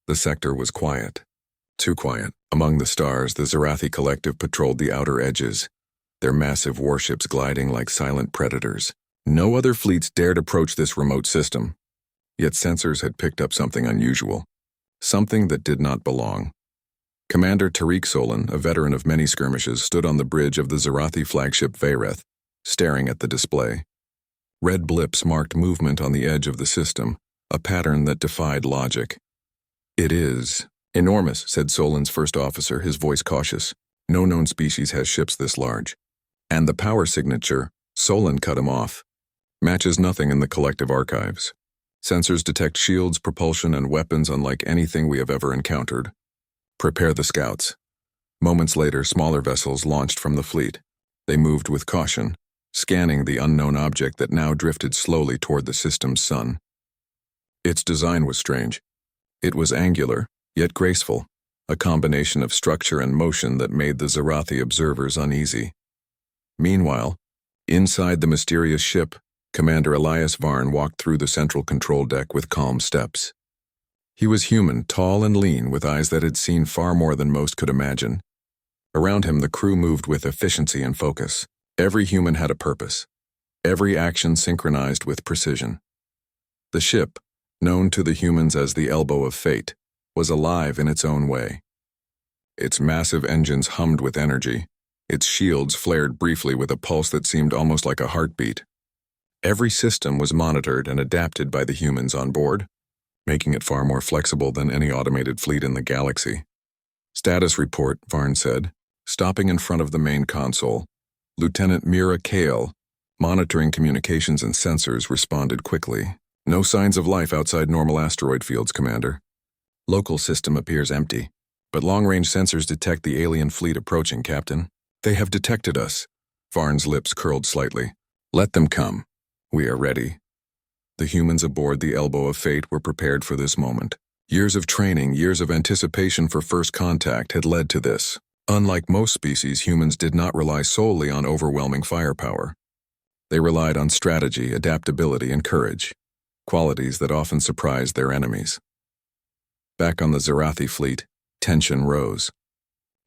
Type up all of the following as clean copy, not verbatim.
The sector was quiet. Too quiet. Among the stars, the Zarathi collective patrolled the outer edges, their massive warships gliding like silent predators. No other fleets dared approach this remote system. Yet sensors had picked up something unusual. Something that did not belong. Commander Tariq Solon, a veteran of many skirmishes, stood on the bridge of the Zarathi flagship Vayreth, staring at the display. Red blips marked movement on the edge of the system, a pattern that defied logic. "It is enormous," said Solon's first officer, his voice cautious. "No known species has ships this large." "And the power signature," Solon cut him off, "matches nothing in the collective archives. Sensors detect shields, propulsion, and weapons unlike anything we have ever encountered. Prepare the scouts." Moments later, smaller vessels launched from the fleet. They moved with caution, scanning the unknown object that now drifted slowly toward the system's sun. Its design was strange. It was angular, yet graceful, a combination of structure and motion that made the Zarathi observers uneasy. Meanwhile, inside the mysterious ship, Commander Elias Varn walked through the central control deck with calm steps. He was human, tall and lean, with eyes that had seen far more than most could imagine. Around him, the crew moved with efficiency and focus. Every human had a purpose. Every action synchronized with precision. The ship, known to the humans as the Elbow of Fate, was alive in its own way. Its massive engines hummed with energy. Its shields flared briefly with a pulse that seemed almost like a heartbeat. Every system was monitored and adapted by the humans on board, making it far more flexible than any automated fleet in the galaxy. "Status report," Varn said, stopping in front of the main console. Lieutenant Mira Kale, monitoring communications and sensors, responded quickly. "No signs of life outside normal asteroid fields, Commander. Local system appears empty, but long-range sensors detect the alien fleet approaching, Captain." "They have detected us." Varn's lips curled slightly. "Let them come. We are ready." The humans aboard the Elbow of Fate were prepared for this moment. Years of training, years of anticipation for first contact had led to this. Unlike most species, humans did not rely solely on overwhelming firepower. They relied on strategy, adaptability, and courage, qualities that often surprised their enemies. Back on the Zarathi fleet, tension rose.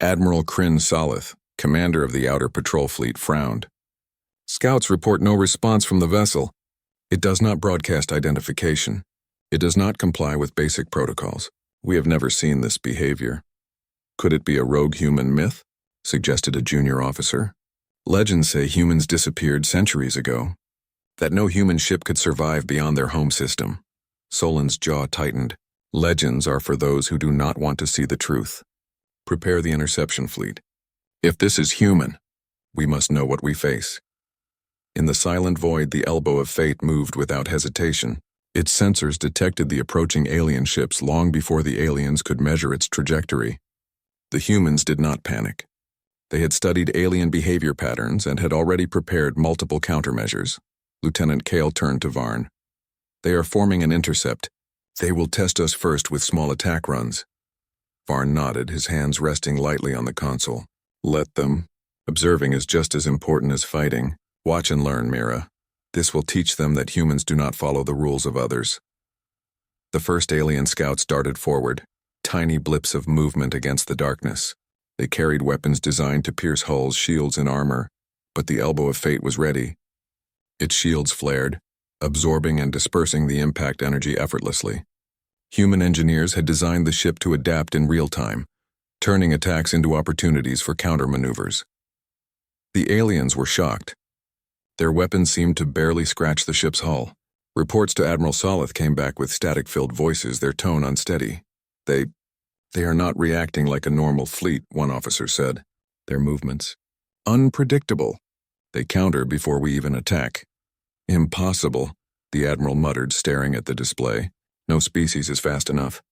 Admiral Kryn Salith, commander of the Outer Patrol Fleet, frowned. "Scouts report no response from the vessel. It does not broadcast identification. It does not comply with basic protocols. We have never seen this behavior." "Could it be a rogue human myth?" suggested a junior officer. "Legends say humans disappeared centuries ago, that no human ship could survive beyond their home system." Solon's jaw tightened. "Legends are for those who do not want to see the truth. Prepare the interception fleet. If this is human, we must know what we face." In the silent void, the Elbow of Fate moved without hesitation. Its sensors detected the approaching alien ships long before the aliens could measure its trajectory. The humans did not panic. They had studied alien behavior patterns and had already prepared multiple countermeasures. Lieutenant Kale turned to Varn. "They are forming an intercept. They will test us first with small attack runs." Varn nodded, his hands resting lightly on the console. "Let them. Observing is just as important as fighting. Watch and learn, Mira. This will teach them that humans do not follow the rules of others." The first alien scouts darted forward, tiny blips of movement against the darkness. They carried weapons designed to pierce hulls, shields, and armor, but the Elbow of Fate was ready. Its shields flared, absorbing and dispersing the impact energy effortlessly. Human engineers had designed the ship to adapt in real time, turning attacks into opportunities for countermaneuvers. The aliens were shocked. Their weapons seemed to barely scratch the ship's hull. Reports to Admiral Salith came back with static-filled voices, their tone unsteady. They are not reacting like a normal fleet," one officer said. "Their movements unpredictable. They counter before we even attack." "Impossible," the Admiral muttered, staring at the display. "No species is fast enough.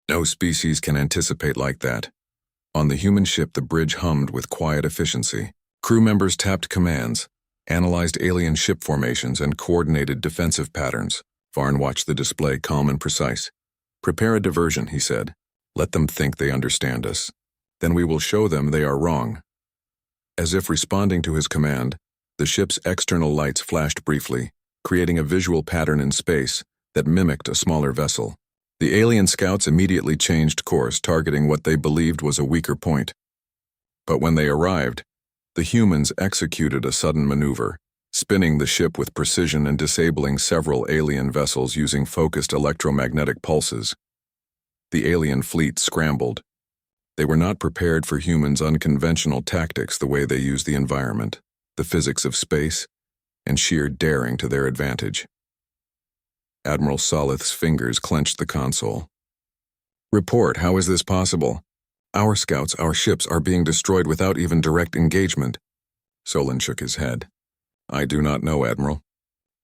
No species can anticipate like that." On the human ship, the bridge hummed with quiet efficiency. Crew members tapped commands, analyzed alien ship formations, and coordinated defensive patterns. Varn watched the display, calm and precise. "Prepare a diversion," he said. "Let them think they understand us. Then we will show them they are wrong." As if responding to his command, the ship's external lights flashed briefly, creating a visual pattern in space that mimicked a smaller vessel. The alien scouts immediately changed course, targeting what they believed was a weaker point. But when they arrived, the humans executed a sudden maneuver, spinning the ship with precision and disabling several alien vessels using focused electromagnetic pulses. The alien fleet scrambled. They were not prepared for humans' unconventional tactics, the way they used the environment, the physics of space, and sheer daring to their advantage. Admiral Solith's fingers clenched the console. "Report, how is this possible? Our scouts, our ships are being destroyed without even direct engagement." Solon shook his head. "I do not know, Admiral.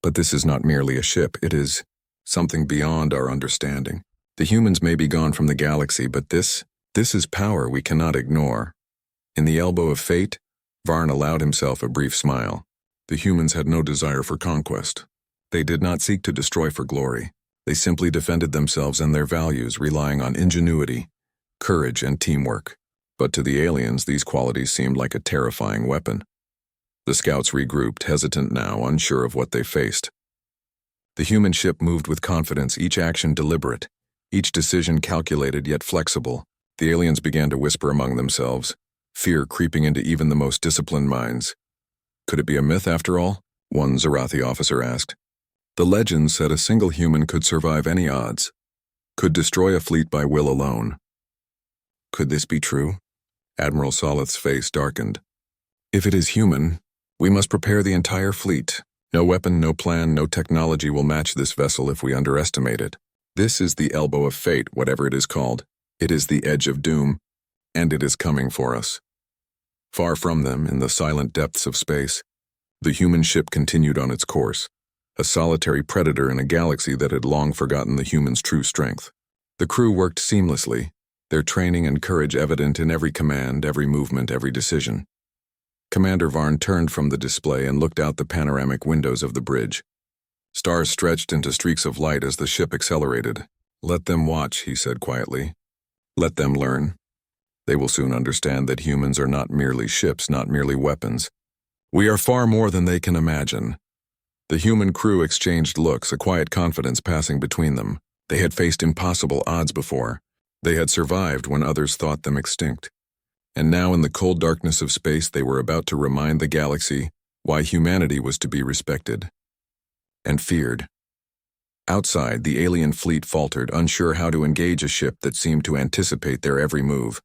But this is not merely a ship, it is something beyond our understanding. The humans may be gone from the galaxy, but this is power we cannot ignore." In the elbow of fate, Varn allowed himself a brief smile. The humans had no desire for conquest. They did not seek to destroy for glory. They simply defended themselves and their values, relying on ingenuity, courage, and teamwork. But to the aliens, these qualities seemed like a terrifying weapon. The scouts regrouped, hesitant now, unsure of what they faced. The human ship moved with confidence, each action deliberate, each decision calculated yet flexible. The aliens began to whisper among themselves, fear creeping into even the most disciplined minds. Could it be a myth after all? One Zarathi officer asked. The legend said a single human could survive any odds, could destroy a fleet by will alone. Could this be true? Admiral Solith's face darkened. If it is human, we must prepare the entire fleet. No weapon, no plan, no technology will match this vessel if we underestimate it. This is the elbow of fate, whatever it is called. It is the edge of doom, and it is coming for us. Far from them, in the silent depths of space, the human ship continued on its course, a solitary predator in a galaxy that had long forgotten the human's true strength. The crew worked seamlessly, their training and courage evident in every command, every movement, every decision. Commander Varn turned from the display and looked out the panoramic windows of the bridge. Stars stretched into streaks of light as the ship accelerated. "Let them watch," he said quietly. "Let them learn. They will soon understand that humans are not merely ships, not merely weapons. We are far more than they can imagine." The human crew exchanged looks, a quiet confidence passing between them. They had faced impossible odds before. They had survived when others thought them extinct. And now in the cold darkness of space they were about to remind the galaxy why humanity was to be respected and feared. Outside, the alien fleet faltered, unsure how to engage a ship that seemed to anticipate their every move.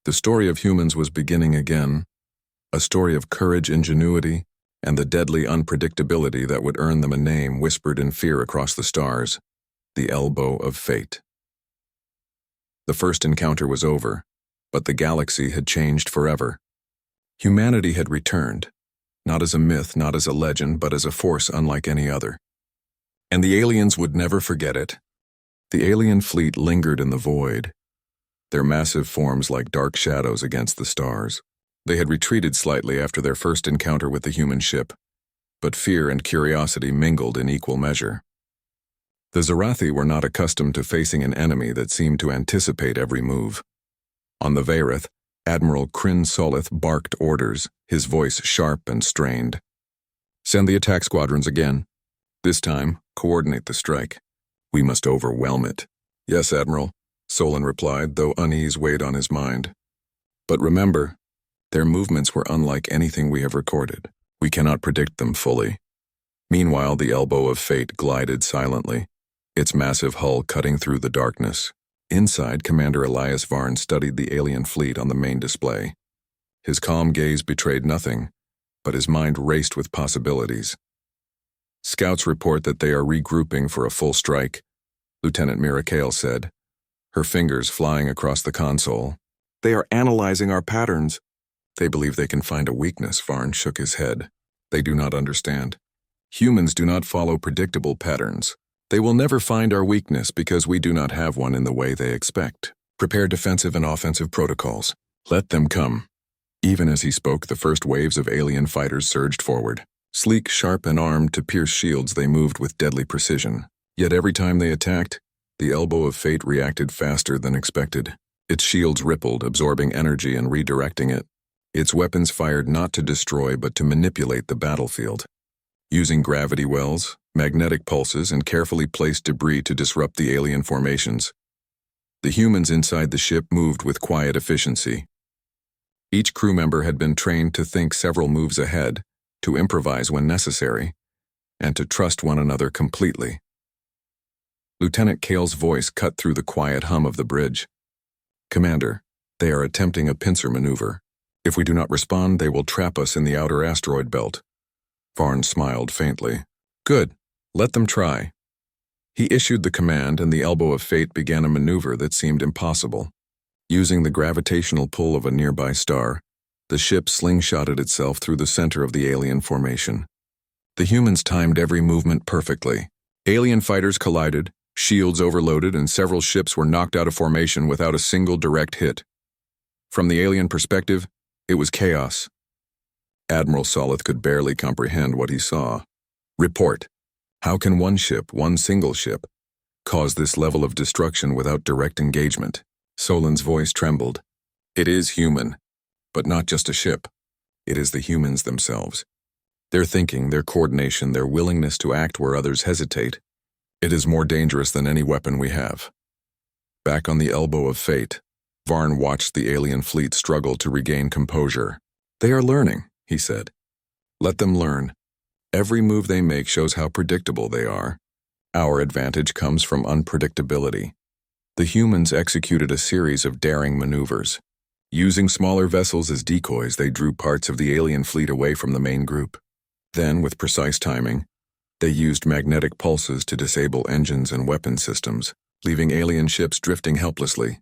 The story of humans was beginning again, a story of courage, ingenuity, and the deadly unpredictability that would earn them a name whispered in fear across the stars, the elbow of fate. The first encounter was over, but the galaxy had changed forever. Humanity had returned, not as a myth, not as a legend, but as a force unlike any other. And the aliens would never forget it. The alien fleet lingered in the void, their massive forms like dark shadows against the stars. They had retreated slightly after their first encounter with the human ship, but fear and curiosity mingled in equal measure. The Zarathi were not accustomed to facing an enemy that seemed to anticipate every move. On the Vayreth, Admiral Kryn Solith barked orders, his voice sharp and strained. "Send the attack squadrons again. This time, coordinate the strike. We must overwhelm it." "Yes, Admiral," Solon replied, though unease weighed on his mind. "But remember, their movements were unlike anything we have recorded. We cannot predict them fully." Meanwhile, the elbow of fate glided silently, its massive hull cutting through the darkness. Inside, Commander Elias Varn studied the alien fleet on the main display. His calm gaze betrayed nothing, but his mind raced with possibilities. "Scouts report that they are regrouping for a full strike," Lieutenant Mirakael said, her fingers flying across the console. "They are analyzing our patterns." "They believe they can find a weakness," Varn shook his head. "They do not understand. Humans do not follow predictable patterns. They will never find our weakness because we do not have one in the way they expect. Prepare defensive and offensive protocols. Let them come." Even as he spoke, the first waves of alien fighters surged forward. Sleek, sharp, and armed to pierce shields, they moved with deadly precision. Yet every time they attacked, the elbow of fate reacted faster than expected. Its shields rippled, absorbing energy and redirecting it. Its weapons fired not to destroy but to manipulate the battlefield. Using gravity wells, magnetic pulses, and carefully placed debris to disrupt the alien formations. The humans inside the ship moved with quiet efficiency. Each crew member had been trained to think several moves ahead, to improvise when necessary, and to trust one another completely. Lieutenant Kale's voice cut through the quiet hum of the bridge. "Commander, they are attempting a pincer maneuver. If we do not respond, they will trap us in the outer asteroid belt." Varn smiled faintly. "Good. Let them try." He issued the command, and the Elbow of Fate began a maneuver that seemed impossible. Using the gravitational pull of a nearby star, the ship slingshotted itself through the center of the alien formation. The humans timed every movement perfectly. Alien fighters collided, shields overloaded, and several ships were knocked out of formation without a single direct hit. From the alien perspective, it was chaos. Admiral Solith could barely comprehend what he saw. "Report. How can one single ship, cause this level of destruction without direct engagement?" Solin's voice trembled. "It is human, but not just a ship. It is the humans themselves. Their thinking, their coordination, their willingness to act where others hesitate. It is more dangerous than any weapon we have." Back on the Elbow of Fate, Varn watched the alien fleet struggle to regain composure. "They are learning," he said. "Let them learn. Every move they make shows how predictable they are. Our advantage comes from unpredictability." The humans executed a series of daring maneuvers. Using smaller vessels as decoys, they drew parts of the alien fleet away from the main group. Then, with precise timing, they used magnetic pulses to disable engines and weapon systems, leaving alien ships drifting helplessly.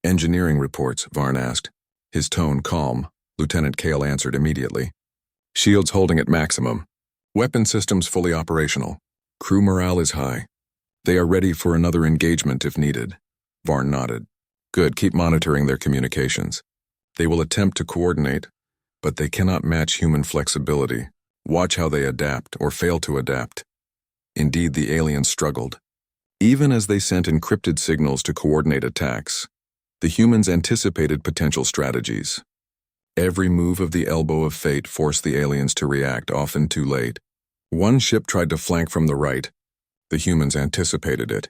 "Engineering reports," Varn asked. His tone calm. Lieutenant Kale answered immediately. "Shields holding at maximum. Weapon systems fully operational. Crew morale is high. They are ready for another engagement if needed." Varn nodded. "Good, keep monitoring their communications. They will attempt to coordinate, but they cannot match human flexibility. Watch how they adapt or fail to adapt." Indeed, the aliens struggled. Even as they sent encrypted signals to coordinate attacks, the humans anticipated potential strategies. Every move of the Elbow of Fate forced the aliens to react, often too late. One ship tried to flank from the right. The humans anticipated it,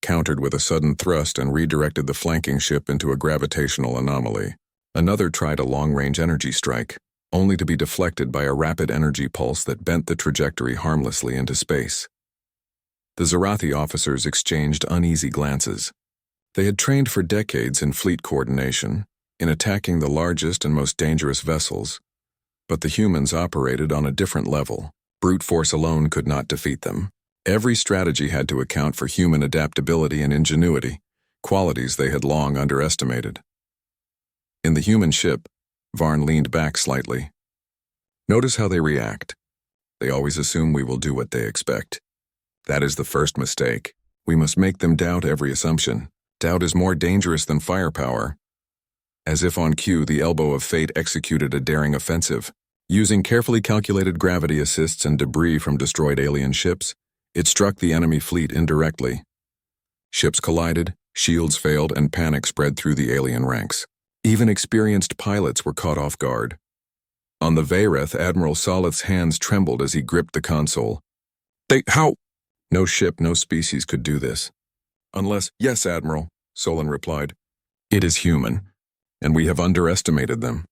countered with a sudden thrust, and redirected the flanking ship into a gravitational anomaly. Another tried a long-range energy strike, only to be deflected by a rapid energy pulse that bent the trajectory harmlessly into space. The Zarathi officers exchanged uneasy glances. They had trained for decades in fleet coordination, in attacking the largest and most dangerous vessels, but the humans operated on a different level. Brute force alone could not defeat them. Every strategy had to account for human adaptability and ingenuity, qualities they had long underestimated. In the human ship, Varn leaned back slightly. "Notice how they react. They always assume we will do what they expect. That is the first mistake. We must make them doubt every assumption. Doubt is more dangerous than firepower." As if on cue, the Elbow of Fate executed a daring offensive. Using carefully calculated gravity assists and debris from destroyed alien ships, it struck the enemy fleet indirectly. Ships collided, shields failed, and panic spread through the alien ranks. Even experienced pilots were caught off guard. On the Vayreth, Admiral Solith's hands trembled as he gripped the console. How? No ship, no species could do this. Unless, yes, Admiral, Solon replied. It is human, and we have underestimated them.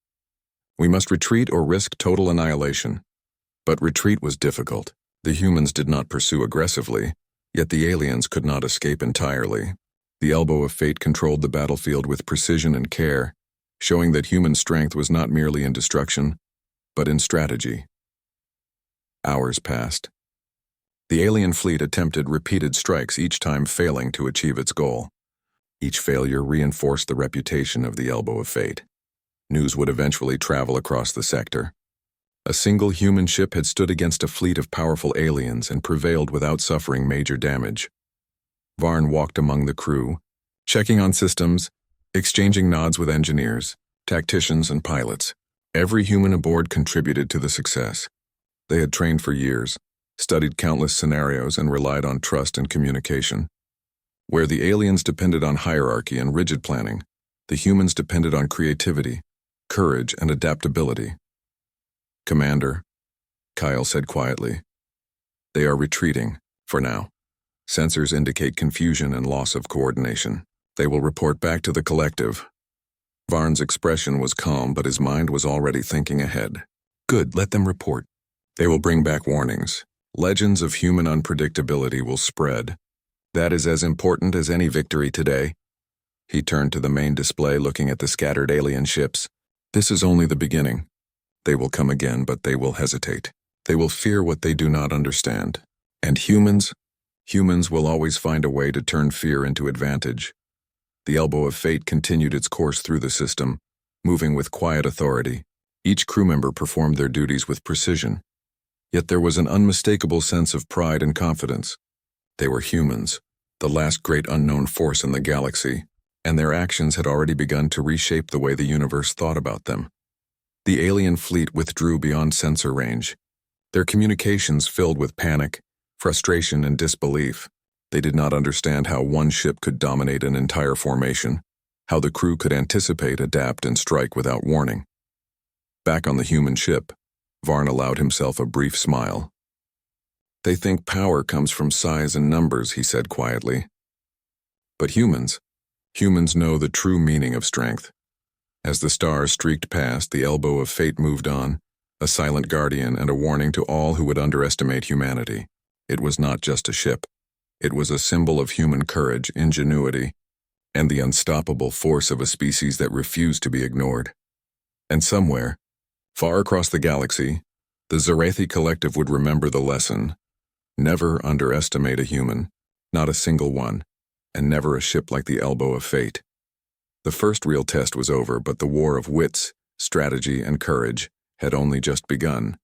We must retreat or risk total annihilation. But retreat was difficult. The humans did not pursue aggressively, yet the aliens could not escape entirely. The Elbow of Fate controlled the battlefield with precision and care, showing that human strength was not merely in destruction, but in strategy. Hours passed. The alien fleet attempted repeated strikes, each time failing to achieve its goal. Each failure reinforced the reputation of the Elbow of Fate. News would eventually travel across the sector. A single human ship had stood against a fleet of powerful aliens and prevailed without suffering major damage. Varn walked among the crew, checking on systems, exchanging nods with engineers, tacticians, and pilots. Every human aboard contributed to the success. They had trained for years, studied countless scenarios, and relied on trust and communication. Where the aliens depended on hierarchy and rigid planning, the humans depended on creativity, courage, and adaptability. Commander, Kyle said quietly, They are retreating, for now. Sensors indicate confusion and loss of coordination. They will report back to the collective. Varn's expression was calm, but his mind was already thinking ahead. Good, let them report. They will bring back warnings. Legends of human unpredictability will spread. That is as important as any victory today. He turned to the main display, looking at the scattered alien ships. This is only the beginning. They will come again, but they will hesitate. They will fear what they do not understand. And humans will always find a way to turn fear into advantage. The elbow of fate continued its course through the system, moving with quiet authority. Each crew member performed their duties with precision. Yet there was an unmistakable sense of pride and confidence. They were humans, the last great unknown force in the galaxy, and their actions had already begun to reshape the way the universe thought about them. The alien fleet withdrew beyond sensor range, their communications filled with panic, frustration, and disbelief. They did not understand how one ship could dominate an entire formation, how the crew could anticipate, adapt, and strike without warning. Back on the human ship, Varn allowed himself a brief smile. They think power comes from size and numbers, he said quietly. But humans know the true meaning of strength. As the stars streaked past, the elbow of fate moved on, a silent guardian and a warning to all who would underestimate humanity. It was not just a ship. It was a symbol of human courage, ingenuity, and the unstoppable force of a species that refused to be ignored. And somewhere, far across the galaxy, the Zarathi collective would remember the lesson. Never underestimate a human, not a single one, and never a ship like the elbow of fate. The first real test was over, but the war of wits, strategy, and courage had only just begun.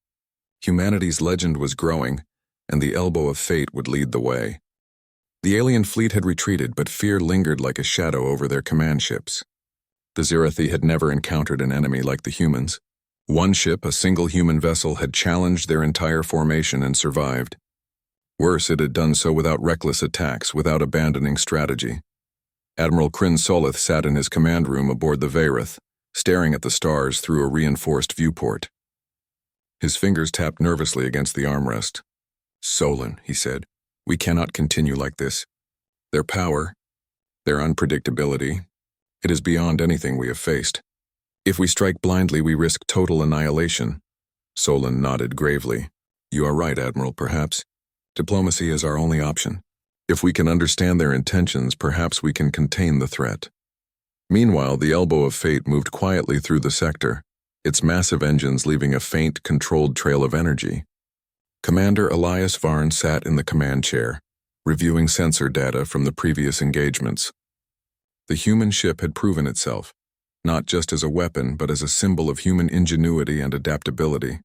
Humanity's legend was growing, and the elbow of fate would lead the way. The alien fleet had retreated, but fear lingered like a shadow over their command ships. The Zarathi had never encountered an enemy like the humans. One ship, a single human vessel, had challenged their entire formation and survived. Worse, it had done so without reckless attacks, without abandoning strategy. Admiral Kryn Solith sat in his command room aboard the Vayrith, staring at the stars through a reinforced viewport. His fingers tapped nervously against the armrest. "Solon," he said, "we cannot continue like this. Their power, their unpredictability, it is beyond anything we have faced. If we strike blindly, we risk total annihilation." Solon nodded gravely. "You are right, Admiral, perhaps. Diplomacy is our only option. If we can understand their intentions, perhaps we can contain the threat." Meanwhile, the elbow of fate moved quietly through the sector, its massive engines leaving a faint, controlled trail of energy. Commander Elias Varn sat in the command chair, reviewing sensor data from the previous engagements. The human ship had proven itself, not just as a weapon, but as a symbol of human ingenuity and adaptability.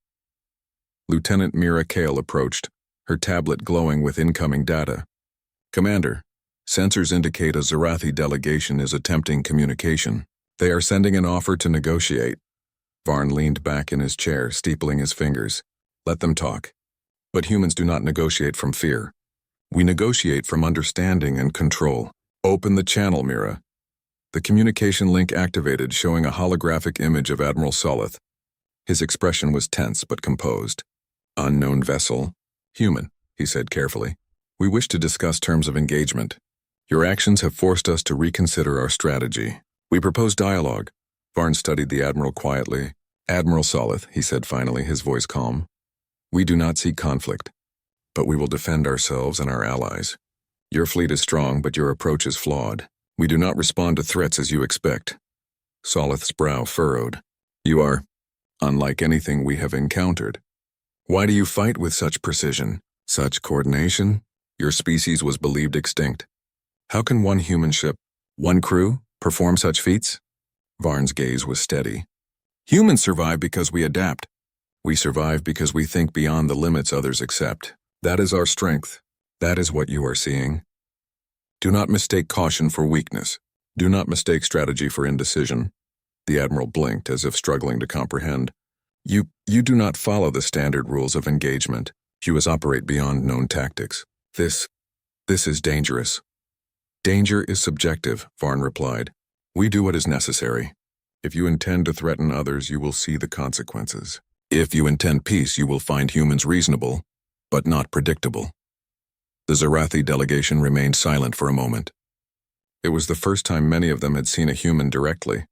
Lieutenant Mira Kale approached, her tablet glowing with incoming data. "Commander, sensors indicate a Zarathi delegation is attempting communication. They are sending an offer to negotiate." Varn leaned back in his chair, steepling his fingers. "Let them talk. But humans do not negotiate from fear. We negotiate from understanding and control. Open the channel, Mira." The communication link activated, showing a holographic image of Admiral Solith. His expression was tense but composed. "Unknown vessel. Human," he said carefully. "We wish to discuss terms of engagement. Your actions have forced us to reconsider our strategy. We propose dialogue." Varn studied the Admiral quietly. "Admiral Solith," he said finally, his voice calm. "We do not seek conflict, but we will defend ourselves and our allies. Your fleet is strong, but your approach is flawed. We do not respond to threats as you expect." Solith's brow furrowed. "You are unlike anything we have encountered. Why do you fight with such precision, such coordination? Your species was believed extinct. How can one human ship, one crew, perform such feats?" Varn's gaze was steady. "Humans survive because we adapt. We survive because we think beyond the limits others accept. That is our strength. That is what you are seeing. Do not mistake caution for weakness. Do not mistake strategy for indecision." The Admiral blinked as if struggling to comprehend. You do not follow the standard rules of engagement. You operate beyond known tactics. This is dangerous." "Danger is subjective," Varn replied. "We do what is necessary. If you intend to threaten others, you will see the consequences. If you intend peace, you will find humans reasonable. but not predictable. The Zarathi delegation remained silent for a moment. It was the first time many of them had seen a human directly,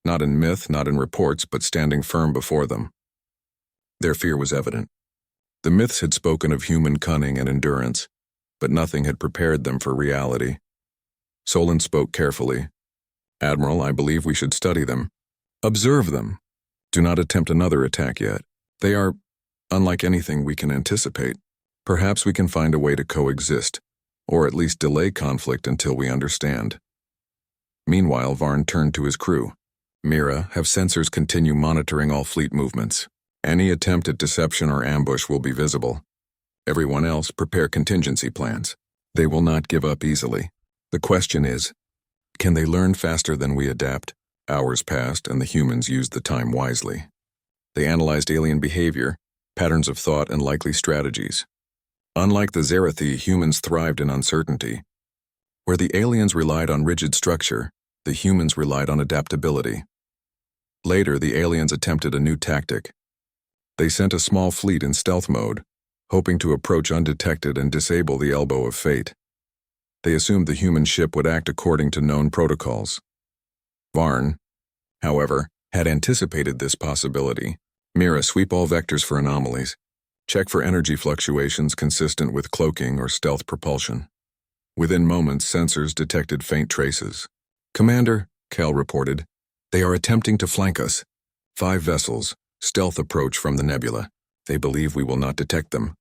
not in myth, not in reports, but standing firm before them. Their fear was evident. The myths had spoken of human cunning and endurance, but nothing had prepared them for reality. Solon spoke carefully. "Admiral, I believe we should study them. Observe them. Do not attempt another attack yet. They are unlike anything we can anticipate. Perhaps we can find a way to coexist, or at least delay conflict until we understand." Meanwhile, Varn turned to his crew. "Mira, have sensors continue monitoring all fleet movements. Any attempt at deception or ambush will be visible. Everyone else, prepare contingency plans. They will not give up easily. The question is, can they learn faster than we adapt?" Hours passed, and the humans used the time wisely. They analyzed alien behavior, patterns of thought, and likely strategies. Unlike the Zarathi, humans thrived in uncertainty. Where the aliens relied on rigid structure, the humans relied on adaptability. Later, the aliens attempted a new tactic. They sent a small fleet in stealth mode, hoping to approach undetected and disable the elbow of fate. They assumed the human ship would act according to known protocols. Varn, however, had anticipated this possibility. "Mira, sweep all vectors for anomalies. Check for energy fluctuations consistent with cloaking or stealth propulsion." Within moments, sensors detected faint traces. "Commander," Cal reported, "they are attempting to flank us. 5 vessels, stealth approach from the nebula. They believe we will not detect them."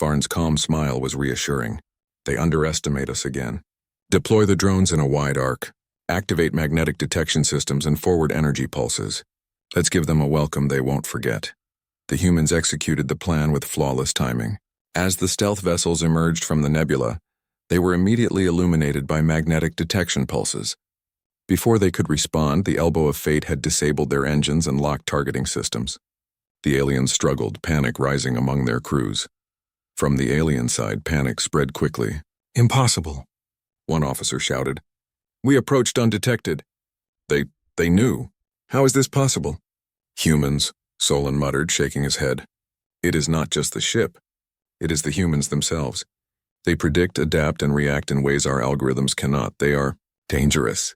Varn's calm smile was reassuring. "They underestimate us again. Deploy the drones in a wide arc. Activate magnetic detection systems and forward energy pulses. Let's give them a welcome they won't forget." The humans executed the plan with flawless timing. As the stealth vessels emerged from the nebula, they were immediately illuminated by magnetic detection pulses. Before they could respond, the elbow of fate had disabled their engines and locked targeting systems. The aliens struggled, panic rising among their crews. From the alien side, panic spread quickly. "Impossible," one officer shouted. "We approached undetected." They knew. How is this possible?" "Humans," Solon muttered, shaking his head. "It is not just the ship. It is the humans themselves. They predict, adapt, and react in ways our algorithms cannot. They are dangerous."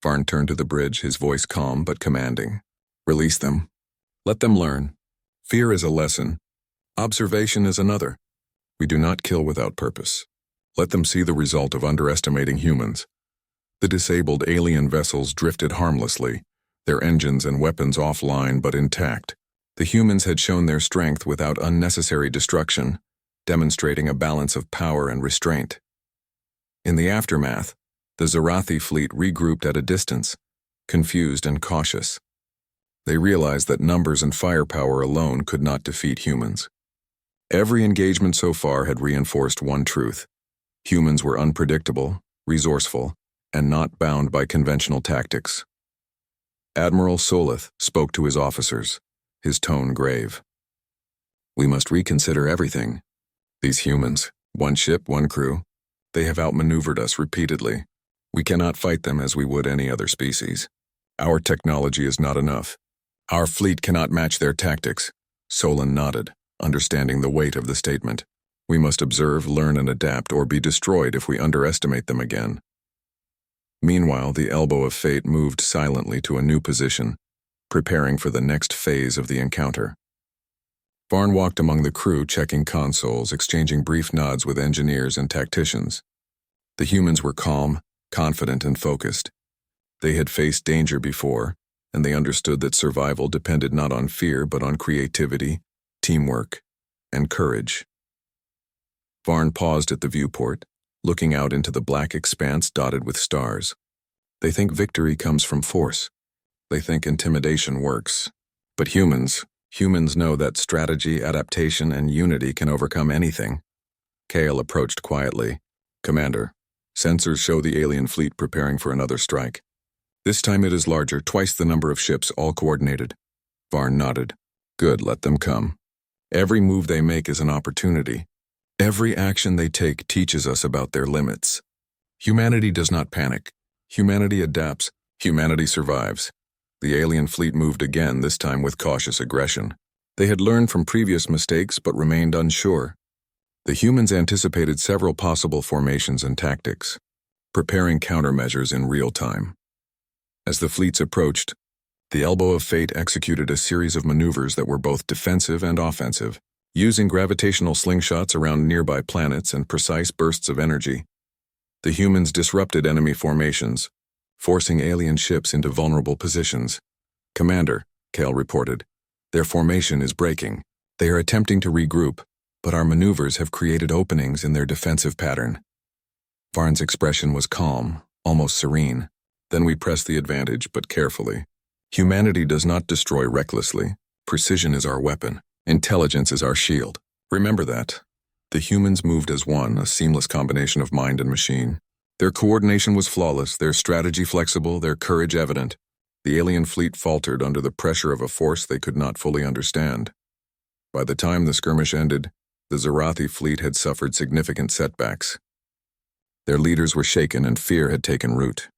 Varn turned to the bridge, his voice calm but commanding. "Release them. Let them learn. Fear is a lesson. Observation is another. We do not kill without purpose. Let them see the result of underestimating humans." The disabled alien vessels drifted harmlessly, their engines and weapons offline but intact. The humans had shown their strength without unnecessary destruction, demonstrating a balance of power and restraint. In the aftermath, the Zarathi fleet regrouped at a distance, confused and cautious. They realized that numbers and firepower alone could not defeat humans. Every engagement so far had reinforced one truth: humans were unpredictable, resourceful, and not bound by conventional tactics. Admiral Solith spoke to his officers, his tone grave. "We must reconsider everything. These humans, one ship, one crew, they have outmaneuvered us repeatedly. We cannot fight them as we would any other species. Our technology is not enough. Our fleet cannot match their tactics." Solon nodded, understanding the weight of the statement. "We must observe, learn, and adapt, or be destroyed if we underestimate them again." Meanwhile, the elbow of fate moved silently to a new position, preparing for the next phase of the encounter. Varn walked among the crew, checking consoles, exchanging brief nods with engineers and tacticians. The humans were calm, confident, and focused. They had faced danger before, and they understood that survival depended not on fear but on creativity, teamwork, and courage. Varn paused at the viewport, looking out into the black expanse dotted with stars. They think victory comes from force. They think intimidation works. But humans know that strategy, adaptation, and unity can overcome anything. Kale approached quietly. "Commander, sensors show the alien fleet preparing for another strike. This time it is larger, twice the number of ships, all coordinated." Varn nodded. "Good, let them come. Every move they make is an opportunity. Every action they take teaches us about their limits. Humanity does not panic. Humanity adapts. Humanity survives." The alien fleet moved again, this time with cautious aggression. They had learned from previous mistakes but remained unsure. The humans anticipated several possible formations and tactics, preparing countermeasures in real time. As the fleets approached, the Elbow of Fate executed a series of maneuvers that were both defensive and offensive, using gravitational slingshots around nearby planets and precise bursts of energy. The humans disrupted enemy formations, forcing alien ships into vulnerable positions. "Commander," Kale reported, "their formation is breaking. They are attempting to regroup, but our maneuvers have created openings in their defensive pattern." Varn's expression was calm, almost serene. "Then we press the advantage, but carefully. Humanity does not destroy recklessly. Precision is our weapon. Intelligence is our shield. Remember that." The humans moved as one, a seamless combination of mind and machine. Their coordination was flawless, their strategy flexible, their courage evident. The alien fleet faltered under the pressure of a force they could not fully understand. By the time the skirmish ended, the Zarathi fleet had suffered significant setbacks. Their leaders were shaken and fear had taken root.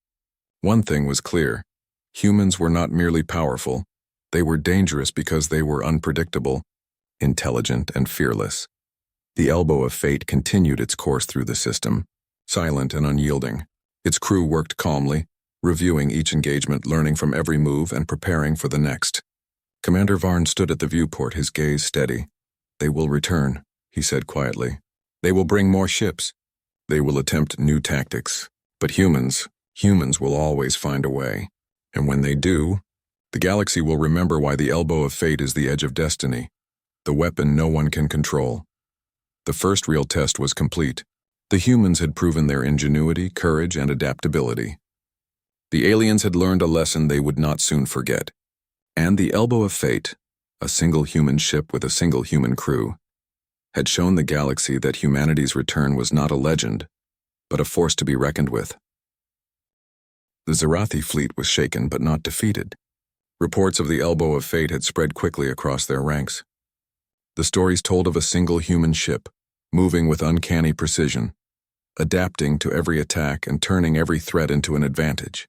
One thing was clear. Humans were not merely powerful. They were dangerous because they were unpredictable, intelligent, and fearless. The Elbow of Fate continued its course through the system, silent and unyielding. Its crew worked calmly, reviewing each engagement, learning from every move, and preparing for the next. Commander Varn stood at the viewport, his gaze steady. "They will return," he said quietly. "They will bring more ships. They will attempt new tactics. But humans will always find a way. And when they do, the galaxy will remember why the Elbow of Fate is the edge of destiny, the weapon no one can control." The first real test was complete. The humans had proven their ingenuity, courage, and adaptability. The aliens had learned a lesson they would not soon forget. And the Elbow of Fate, a single human ship with a single human crew, had shown the galaxy that humanity's return was not a legend, but a force to be reckoned with. The Zarathi fleet was shaken but not defeated. Reports of the Elbow of Fate had spread quickly across their ranks. The stories told of a single human ship, moving with uncanny precision, adapting to every attack and turning every threat into an advantage.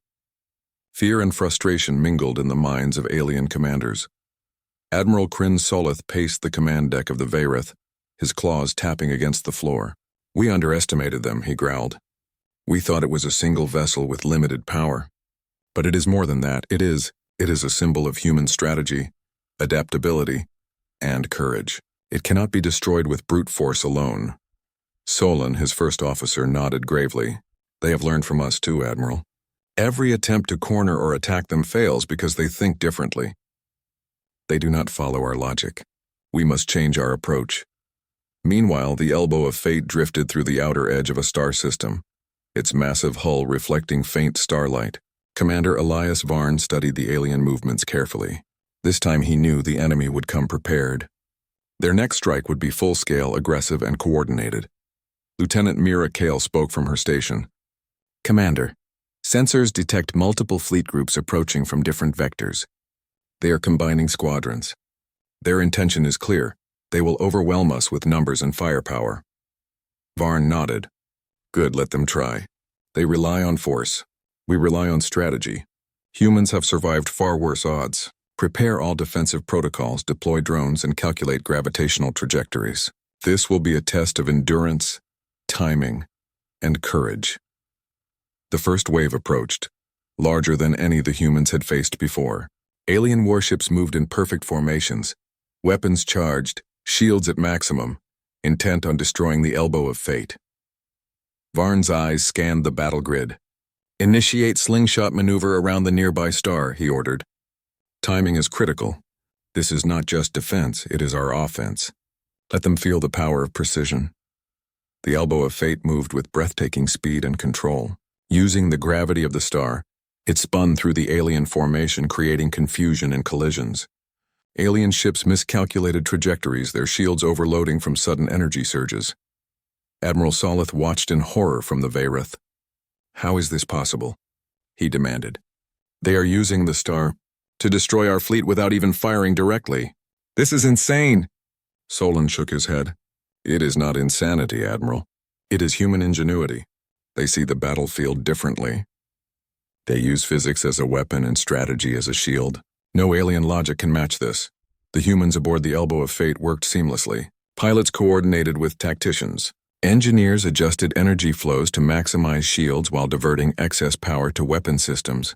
Fear and frustration mingled in the minds of alien commanders. Admiral Kryn Solith paced the command deck of the Vayrith, his claws tapping against the floor. "We underestimated them," he growled. "We thought it was a single vessel with limited power. But it is more than that. It is a symbol of human strategy, adaptability, and courage. It cannot be destroyed with brute force alone." Solon, his first officer, nodded gravely. "They have learned from us too, Admiral. Every attempt to corner or attack them fails because they think differently. They do not follow our logic. We must change our approach." Meanwhile, the Elbow of Fate drifted through the outer edge of a star system, its massive hull reflecting faint starlight. Commander Elias Varn studied the alien movements carefully. This time he knew the enemy would come prepared. Their next strike would be full-scale, aggressive, and coordinated. Lieutenant Mira Kale spoke from her station. "Commander, sensors detect multiple fleet groups approaching from different vectors. They are combining squadrons. Their intention is clear. They will overwhelm us with numbers and firepower." Varn nodded. "Good, let them try. They rely on force. We rely on strategy. Humans have survived far worse odds. Prepare all defensive protocols, deploy drones, and calculate gravitational trajectories. This will be a test of endurance, timing, and courage." The first wave approached, larger than any the humans had faced before. Alien warships moved in perfect formations, weapons charged, shields at maximum, intent on destroying the Elbow of Fate. Varn's eyes scanned the battle grid. "Initiate slingshot maneuver around the nearby star," he ordered. "Timing is critical. This is not just defense, it is our offense. Let them feel the power of precision." The Elbow of Fate moved with breathtaking speed and control. Using the gravity of the star, it spun through the alien formation, creating confusion and collisions. Alien ships miscalculated trajectories, their shields overloading from sudden energy surges. Admiral Solith watched in horror from the Vayrith. "How is this possible?" he demanded. "They are using the star to destroy our fleet without even firing directly. This is insane." Solon shook his head. "It is not insanity, Admiral. It is human ingenuity. They see the battlefield differently. They use physics as a weapon and strategy as a shield. No alien logic can match this. The humans aboard the Elbow of Fate worked seamlessly. Pilots coordinated with tacticians. Engineers adjusted energy flows to maximize shields while diverting excess power to weapon systems.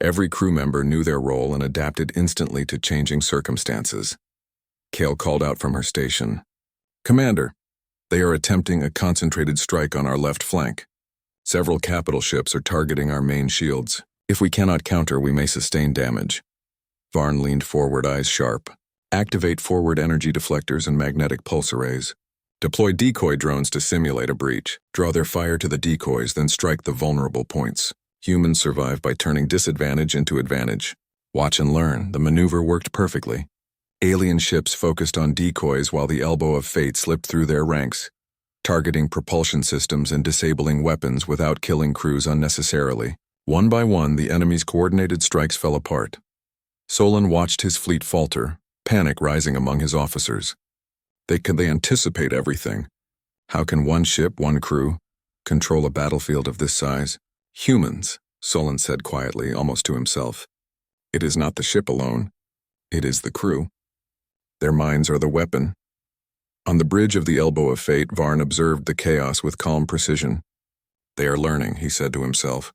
Every crew member knew their role and adapted instantly to changing circumstances. Kale called out from her station. "Commander, they are attempting a concentrated strike on our left flank. Several capital ships are targeting our main shields. If we cannot counter, we may sustain damage." Varn leaned forward, eyes sharp. "Activate forward energy deflectors and magnetic pulse arrays. Deploy decoy drones to simulate a breach. Draw their fire to the decoys, then strike the vulnerable points. Humans survive by turning disadvantage into advantage. Watch and learn. The maneuver worked perfectly. Alien ships focused on decoys while the Elbow of Fate slipped through their ranks, targeting propulsion systems and disabling weapons without killing crews unnecessarily. One by one, the enemy's coordinated strikes fell apart. Solon watched his fleet falter, panic rising among his officers. Could they anticipate everything? How can one ship, one crew, control a battlefield of this size? "Humans," Solon said quietly, almost to himself. "It is not the ship alone. It is the crew. Their minds are the weapon." On the bridge of the Elbow of Fate, Varn observed the chaos with calm precision. "They are learning," he said to himself.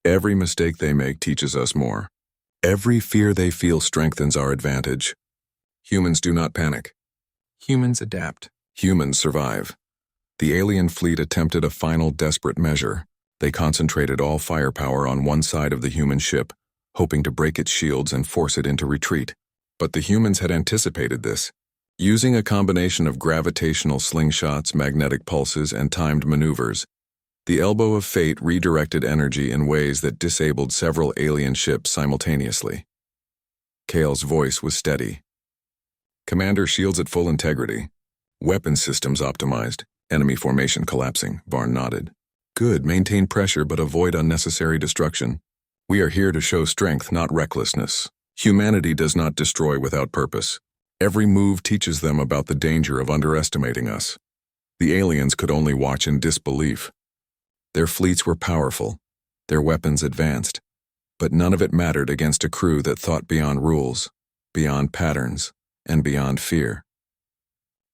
"Every mistake they make teaches us more. Every fear they feel strengthens our advantage. Humans do not panic. Humans adapt. Humans survive." The alien fleet attempted a final desperate measure. They concentrated all firepower on one side of the human ship, hoping to break its shields and force it into retreat. But the humans had anticipated this. Using a combination of gravitational slingshots, magnetic pulses, and timed maneuvers, the Elbow of Fate redirected energy in ways that disabled several alien ships simultaneously. Kale's voice was steady. "Commander, shields at full integrity. Weapon systems optimized. Enemy formation collapsing." Varn nodded. "Good. Maintain pressure but avoid unnecessary destruction. We are here to show strength, not recklessness. Humanity does not destroy without purpose. Every move teaches them about the danger of underestimating us." The aliens could only watch in disbelief. Their fleets were powerful, their weapons advanced, but none of it mattered against a crew that thought beyond rules, beyond patterns, and beyond fear.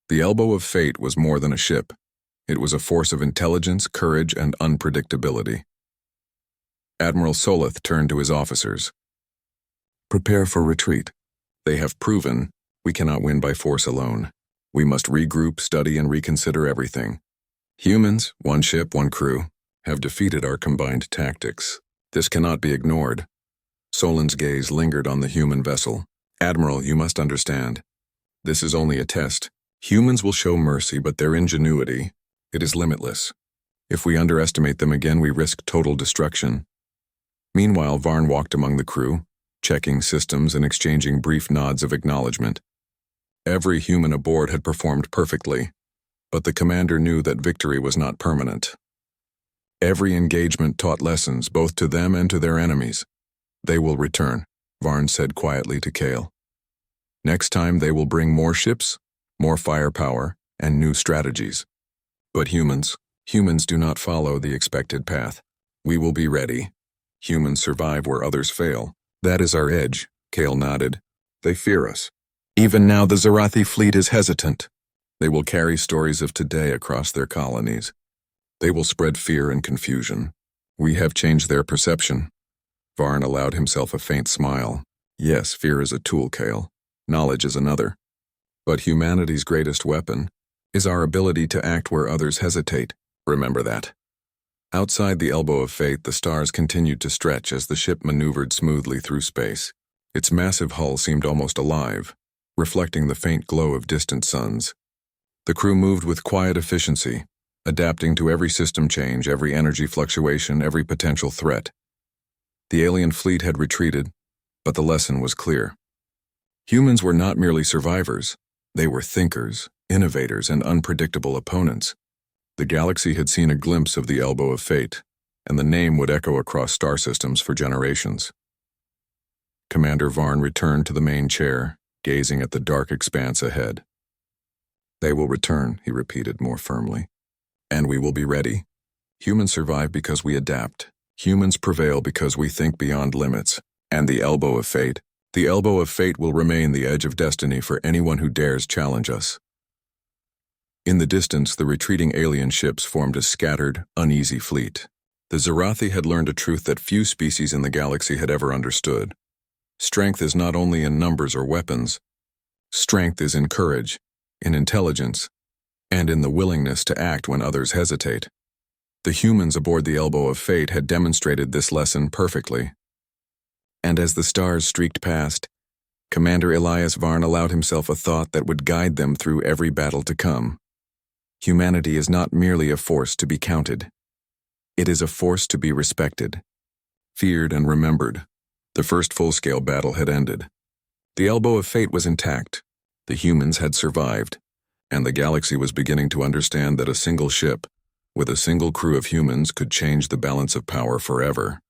The Elbow of Fate was more than a ship. It was a force of intelligence, courage, and unpredictability. Admiral Solith turned to his officers. "Prepare for retreat. They have proven we cannot win by force alone. We must regroup, study, and reconsider everything. Humans, one ship, one crew, have defeated our combined tactics. This cannot be ignored." Solon's gaze lingered on the human vessel. "Admiral, you must understand. This is only a test. Humans will show mercy, but their ingenuity, it is limitless. If we underestimate them again, we risk total destruction." Meanwhile, Varn walked among the crew, checking systems and exchanging brief nods of acknowledgement. Every human aboard had performed perfectly, but the commander knew that victory was not permanent. Every engagement taught lessons, both to them and to their enemies. "They will return," Varn said quietly to Kale. "Next time they will bring more ships, more firepower, and new strategies. But humans do not follow the expected path. We will be ready. Humans survive where others fail. That is our edge." Kale nodded. "They fear us. Even now the Zarathi fleet is hesitant. They will carry stories of today across their colonies. They will spread fear and confusion. We have changed their perception." Varn allowed himself a faint smile. "Yes, fear is a tool, Kale. Knowledge is another. But humanity's greatest weapon is our ability to act where others hesitate. Remember that." Outside the Elbow of Fate, the stars continued to stretch as the ship maneuvered smoothly through space. Its massive hull seemed almost alive, reflecting the faint glow of distant suns. The crew moved with quiet efficiency, adapting to every system change, every energy fluctuation, every potential threat. The alien fleet had retreated, but the lesson was clear. Humans were not merely survivors. They were thinkers, innovators, and unpredictable opponents. The galaxy had seen a glimpse of the Elbow of Fate, and the name would echo across star systems for generations. Commander Varn returned to the main chair, gazing at the dark expanse ahead. "They will return," he repeated more firmly. "And we will be ready. Humans survive because we adapt. Humans prevail because we think beyond limits. And the Elbow of Fate, The elbow of fate will remain the edge of destiny for anyone who dares challenge us. In the distance, the retreating alien ships formed a scattered, uneasy fleet. The Zarathi had learned a truth that few species in the galaxy had ever understood. Strength is not only in numbers or weapons. Strength is in courage, in intelligence, and in the willingness to act when others hesitate. The humans aboard the Elbow of Fate had demonstrated this lesson perfectly. And as the stars streaked past, Commander Elias Varn allowed himself a thought that would guide them through every battle to come. Humanity is not merely a force to be counted. It is a force to be respected, feared and remembered. The first full-scale battle had ended. The Elbow of Fate was intact. The humans had survived, and the galaxy was beginning to understand that a single ship, with a single crew of humans, could change the balance of power forever.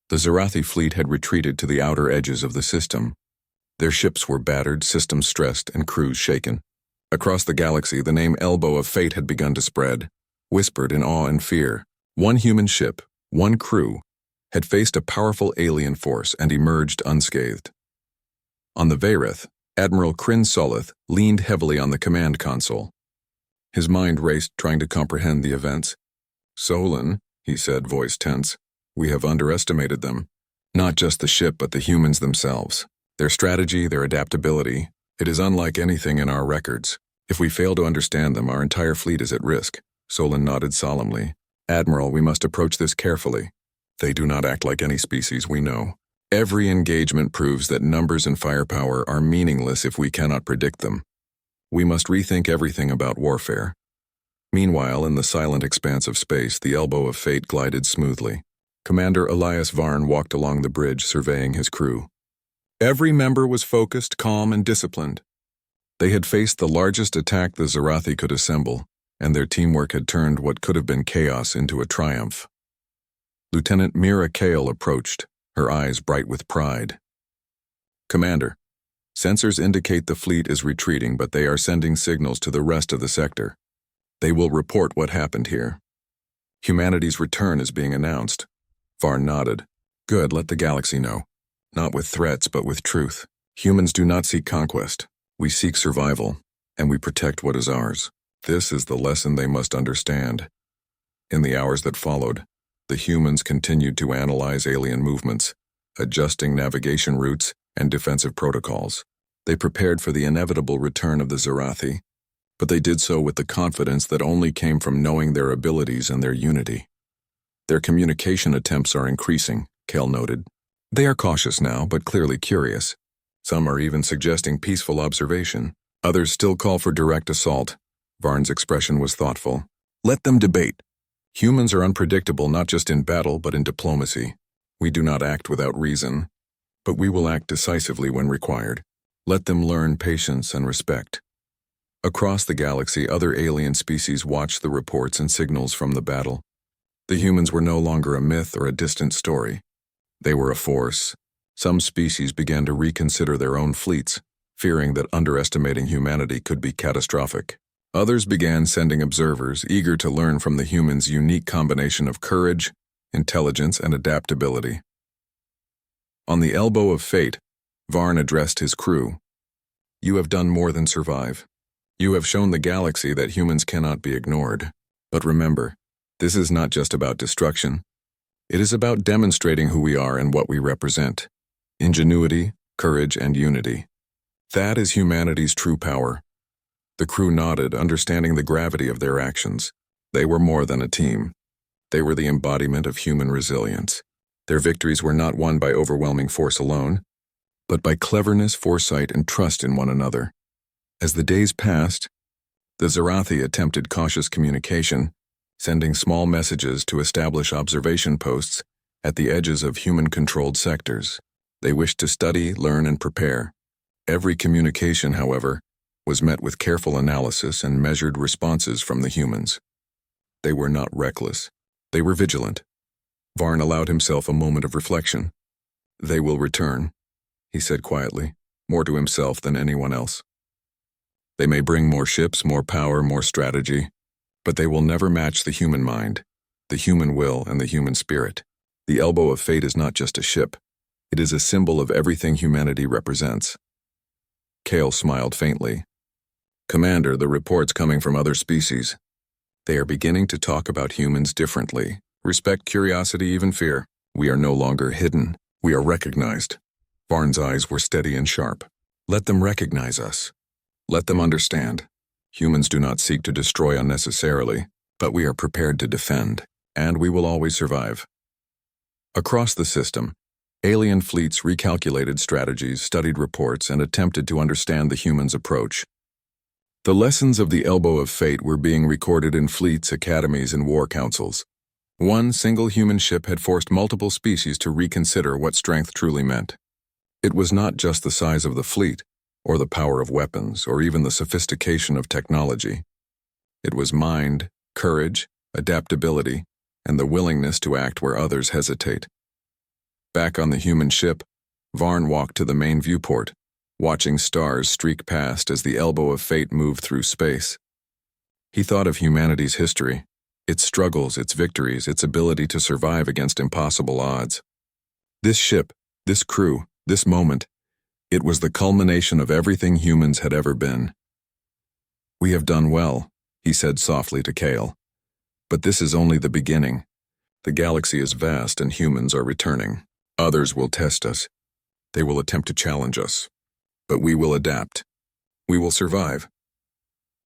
The Zarathi fleet had retreated to the outer edges of the system. Their ships were battered, systems stressed, and crews shaken. Across the galaxy, the name Elbow of Fate had begun to spread, whispered in awe and fear. One human ship, one crew, had faced a powerful alien force and emerged unscathed. On the Vayrith, Admiral Kryn Solith leaned heavily on the command console. His mind raced, trying to comprehend the events. "Solon," he said, voice tense, "we have underestimated them. Not just the ship, but the humans themselves. Their strategy, their adaptability, it is unlike anything in our records. If we fail to understand them, our entire fleet is at risk." Solon nodded solemnly. "Admiral, we must approach this carefully. They do not act like any species we know. Every engagement proves that numbers and firepower are meaningless if we cannot predict them. We must rethink everything about warfare." Meanwhile, in the silent expanse of space, the Elbow of Fate glided smoothly. Commander Elias Varn walked along the bridge, surveying his crew. Every member was focused, calm, and disciplined. They had faced the largest attack the Zarathi could assemble, and their teamwork had turned what could have been chaos into a triumph. Lieutenant Mira Kale approached, her eyes bright with pride. "Commander, sensors indicate the fleet is retreating, but they are sending signals to the rest of the sector. They will report what happened here. Humanity's return is being announced." Varn nodded. "Good, let the galaxy know. Not with threats, but with truth. Humans do not seek conquest. We seek survival, and we protect what is ours. This is the lesson they must understand." In the hours that followed, the humans continued to analyze alien movements, adjusting navigation routes and defensive protocols. They prepared for the inevitable return of the Zarathi, but they did so with the confidence that only came from knowing their abilities and their unity. "Their communication attempts are increasing," Kale noted. "They are cautious now, but clearly curious. Some are even suggesting peaceful observation. Others still call for direct assault." Varn's expression was thoughtful. "Let them debate. Humans are unpredictable not just in battle but in diplomacy. We do not act without reason, but we will act decisively when required. Let them learn patience and respect." Across the galaxy, other alien species watched the reports and signals from the battle. The humans were no longer a myth or a distant story. They were a force. Some species began to reconsider their own fleets, fearing that underestimating humanity could be catastrophic. Others began sending observers, eager to learn from the humans' unique combination of courage, intelligence, and adaptability. On the Elbow of Fate, Varn addressed his crew. "You have done more than survive. You have shown the galaxy that humans cannot be ignored. But remember, this is not just about destruction. It is about demonstrating who we are and what we represent. Ingenuity, courage, and unity. That is humanity's true power." The crew nodded, understanding the gravity of their actions. They were more than a team. They were the embodiment of human resilience. Their victories were not won by overwhelming force alone, but by cleverness, foresight, and trust in one another. As the days passed, the Zarathi attempted cautious communication, sending small messages to establish observation posts at the edges of human-controlled sectors. They wished to study, learn, and prepare. Every communication, however, was met with careful analysis and measured responses from the humans. They were not reckless. They were vigilant. Varn allowed himself a moment of reflection. "They will return," he said quietly, more to himself than anyone else. "They may bring more ships, more power, more strategy, but they will never match the human mind, the human will, and the human spirit. The Elbow of Fate is not just a ship. It is a symbol of everything humanity represents. Kale smiled faintly. Commander, the reports coming from other species. They are beginning to talk about humans differently. Respect, curiosity, even fear. We are no longer hidden. We are recognized. Varn's eyes were steady and sharp. Let them recognize us. Let them understand. Humans do not seek to destroy unnecessarily, but we are prepared to defend, and we will always survive. Across the system, alien fleets recalculated strategies, studied reports, and attempted to understand the humans' approach. The lessons of the Elbow of Fate were being recorded in fleets, academies, and war councils. One single human ship had forced multiple species to reconsider what strength truly meant. It was not just the size of the fleet, or the power of weapons, or even the sophistication of technology. It was mind, courage, adaptability, and the willingness to act where others hesitate. Back on the human ship, Varn walked to the main viewport, watching stars streak past as the Elbow of Fate moved through space. He thought of humanity's history, its struggles, its victories, its ability to survive against impossible odds. This ship, this crew, this moment, it was the culmination of everything humans had ever been. We have done well, he said softly to Kale. But this is only the beginning. The galaxy is vast and humans are returning. Others will test us. They will attempt to challenge us. But we will adapt. We will survive.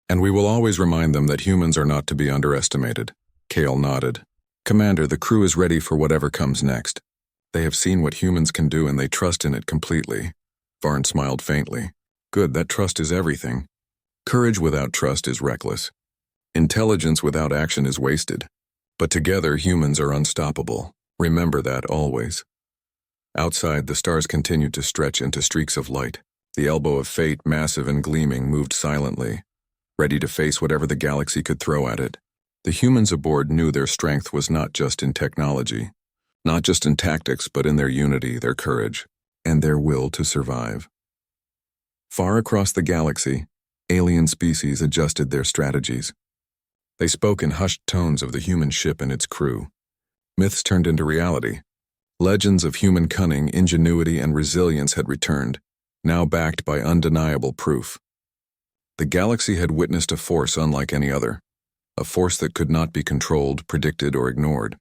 And we will always remind them that humans are not to be underestimated. Kale nodded. Commander, the crew is ready for whatever comes next. They have seen what humans can do and they trust in it completely. Varn smiled faintly. Good, that trust is everything. Courage without trust is reckless. Intelligence without action is wasted. But together, humans are unstoppable. Remember that always. Outside, the stars continued to stretch into streaks of light. The Elbow of Fate, massive and gleaming, moved silently, ready to face whatever the galaxy could throw at it. The humans aboard knew their strength was not just in technology, not just in tactics, but in their unity, their courage, and their will to survive. Far across the galaxy, alien species adjusted their strategies. They spoke in hushed tones of the human ship and its crew. Myths turned into reality. Legends of human cunning, ingenuity, and resilience had returned, now backed by undeniable proof. The galaxy had witnessed a force unlike any other, a force that could not be controlled, predicted, or ignored.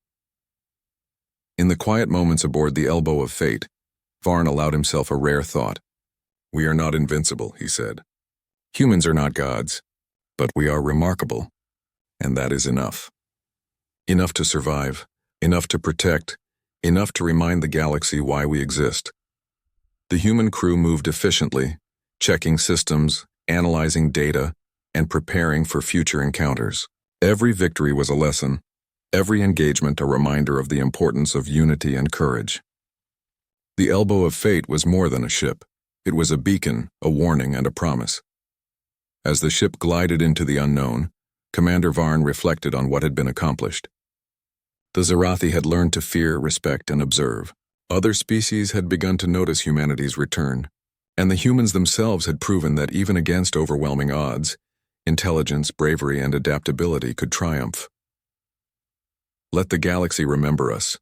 In the quiet moments aboard the Elbow of Fate, Varn allowed himself a rare thought. We are not invincible, he said. Humans are not gods, but we are remarkable, and that is enough. Enough to survive, enough to protect, enough to remind the galaxy why we exist. The human crew moved efficiently, checking systems, analyzing data, and preparing for future encounters. Every victory was a lesson, every engagement a reminder of the importance of unity and courage. The Elbow of Fate was more than a ship. It was a beacon, a warning, and a promise. As the ship glided into the unknown, Commander Varn reflected on what had been accomplished. The Zarathi had learned to fear, respect, and observe. Other species had begun to notice humanity's return, and the humans themselves had proven that even against overwhelming odds, intelligence, bravery, and adaptability could triumph. Let the galaxy remember us,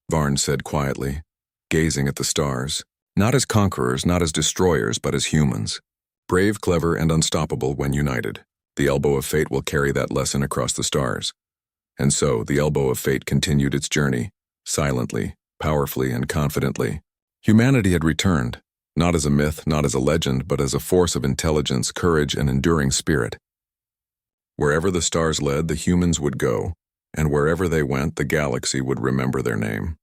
Varn said quietly, gazing at the stars, not as conquerors, not as destroyers, but as humans. Brave, clever, and unstoppable when united. The Elbow of Fate will carry that lesson across the stars. And so, the Elbow of Fate continued its journey, silently, powerfully, and confidently. Humanity had returned, not as a myth, not as a legend, but as a force of intelligence, courage, and enduring spirit. Wherever the stars led, the humans would go, and wherever they went, the galaxy would remember their name.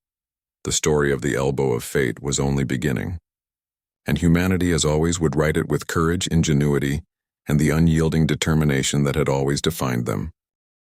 The story of the Elbow of Fate was only beginning. And humanity, as always, would write it with courage, ingenuity, and the unyielding determination that had always defined them.